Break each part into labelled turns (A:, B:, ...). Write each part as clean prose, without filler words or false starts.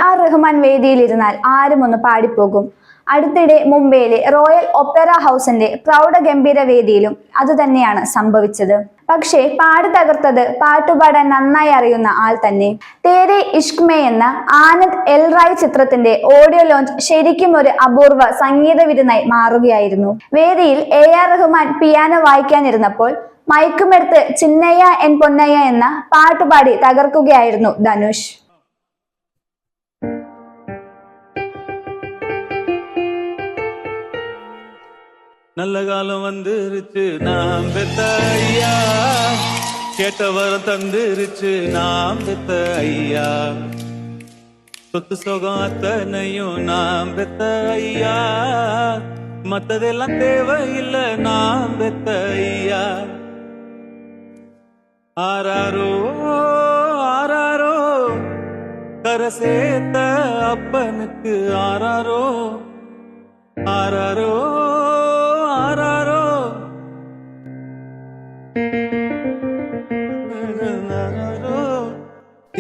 A: R Rahman വേദിയിലിരുന്നാൽ ആരും ഒന്ന് പാടിപ്പോകും. അടുത്തിടെ മുംബൈയിലെ റോയൽ ഒപ്പേറ ഹൗസിന്റെ പ്രൗഢഗംഭീര വേദിയിലും അതുതന്നെയാണ് സംഭവിച്ചത്. പക്ഷേ പാടി തകർത്തത് പാട്ടുപാടാൻ നന്നായി അറിയുന്ന ആൾ തന്നെ. തേരെ ഇഷ്ക് മേ എന്ന ആനന്ദ് എൽ റായ് ചിത്രത്തിന്റെ ഓഡിയോ ലോഞ്ച് ശരിക്കും ഒരു അപൂർവ സംഗീത വിരുന്നായി മാറുകയായിരുന്നു. വേദിയിൽ AR റഹ്മാൻ പിയാനോ വായിക്കാനിരുന്നപ്പോൾ മൈക്കുമെടുത്ത് ചിന്നയ്യ എൻ പൊന്നയ്യ എന്ന പാട്ടുപാടി തകർക്കുകയായിരുന്നു ധനുഷ്.
B: நல்ல காலம் வந்துருச்சு நாம் பெத்த ஐயா, கேட்ட வரம் தந்துருச்சு நாம் பெத்த ஐயா, சொத்து சுகம் அத்தனையும் நாம் பெத்த ஐயா, மத்ததெல்லாம் தேவையில்லை நாம் பெத்த ஐயா. ஆராரோ ஆராரோ கரை சேர்த்த அப்பனுக்கு ஆராரோ ஆராரோ ஆராரோ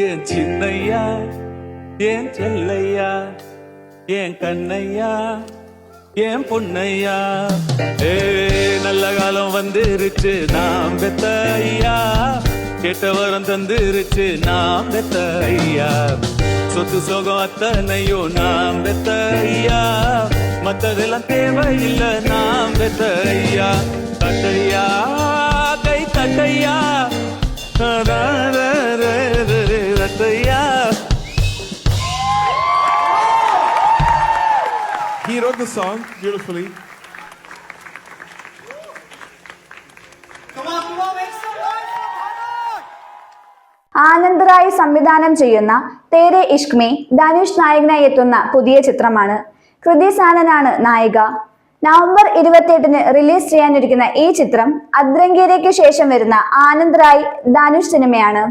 B: என் சின்னையா என் செல்லையா என் கண்ணையா என் பொன்னையா, நல்ல காலம் வந்துருச்சு நாம் பெத்த ஐயா, கேட்ட வரம் தந்துருச்சு நாம் பெத்த ஐயா, சொத்து சுகம் அத்தனையும் நாம் பெத்த ஐயா, மத்ததெல்லாம் தேவையில்லை நாம் பெத்த ஐயா. தட்டையா கை தட்டையா தட்டையா.
C: He wrote the song beautifully.
A: Anand Rai സംവിധാനം ചെയ്യുന്ന തേരെ ഇഷ്ക് മേ ധനുഷ് നായകനായി എത്തുന്ന പുതിയ ചിത്രമാണ്. കൃതി സാനനാണ് നായിക. നവംബർ 28-ന് റിലീസ് ചെയ്യാനിരിക്കുന്ന ഈ ചിത്രം അദ്രംഗീരയ്ക്ക് ശേഷം വരുന്ന ആനന്ദ് റായ് ധനുഷ് സിനിമയാണ്.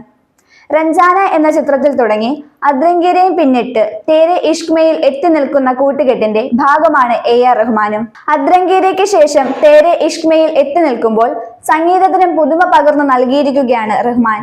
A: രഞ്ജാന എന്ന ചിത്രത്തിൽ തുടങ്ങി അദ്രംഗീരയും പിന്നിട്ട് തേരെ ഇഷ്ക് മേയിൽ എത്തി നിൽക്കുന്ന കൂട്ടുകെട്ടിന്റെ ഭാഗമാണ് AR റഹ്മാനും. അദ്രംഗീരയ്ക്ക് ശേഷം തേരെ ഇഷ്ക് മേയിൽ എത്തി നിൽക്കുമ്പോൾ സംഗീതത്തിനും പുതുമ പകർന്നു നൽകിയിരിക്കുകയാണ് റഹ്മാൻ.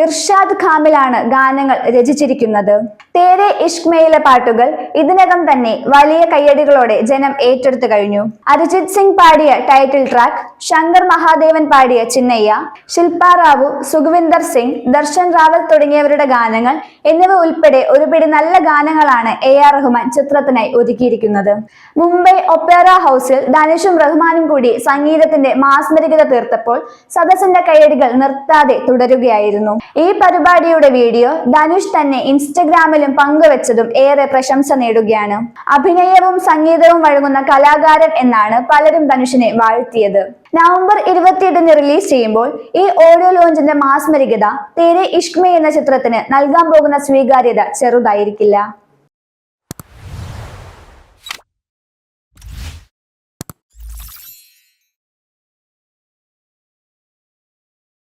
A: ഇർഷാദ് ഖാമിലാണ് ഗാനങ്ങൾ രചിച്ചിരിക്കുന്നത്. തേരെ ഇഷ്ക് മേയിലെ പാട്ടുകൾ ഇതിനകം തന്നെ വലിയ കയ്യടികളോടെ ജനം ഏറ്റെടുത്തു കഴിഞ്ഞു. അരിജിത് സിംഗ് പാടിയ ടൈറ്റിൽ ട്രാക്ക്, ശങ്കർ മഹാദേവൻ പാടിയ ചിന്നയ്യ, ശില്പ റാവു, സുഖ്വിന്ദർ സിംഗ്, ദർശൻ റാവൽ തുടങ്ങിയവരുടെ ഗാനങ്ങൾ എന്നിവ ഉൾപ്പെടെ ഒരുപിടി നല്ല ഗാനങ്ങളാണ് AR റഹ്മാൻ ചിത്രത്തിനായി ഒരുക്കിയിരിക്കുന്നത്. മുംബൈ ഒപ്പേറ ഹൗസിൽ ധനുഷും റഹ്മാനും കൂടി സംഗീതത്തിന്റെ മാസ്മരികത തീർത്തപ്പോൾ സദസ്സിന്റെ കയ്യടികൾ നിർത്താതെ തുടരുകയായിരുന്നു. ഈ പരിപാടിയുടെ വീഡിയോ ധനുഷ് തന്നെ ഇൻസ്റ്റഗ്രാമിലും പങ്കുവച്ചതും ഏറെ പ്രശംസ നേടുകയാണ്. അഭിനയവും സംഗീതവും വഴങ്ങുന്ന കലാകാരൻ എന്നാണ് പലരും ധനുഷിനെ വാഴ്ത്തിയത്. നവംബർ 28-ന് റിലീസ് ചെയ്യുമ്പോൾ ഈ ഓഡിയോ ലോഞ്ചിന്റെ മാസ്മരികത തേരെ ഇഷ്ക് മേ എന്ന ചിത്രത്തിന് നൽകാൻ പോകുന്ന സ്വീകാര്യത ചെറുതായിരിക്കില്ല.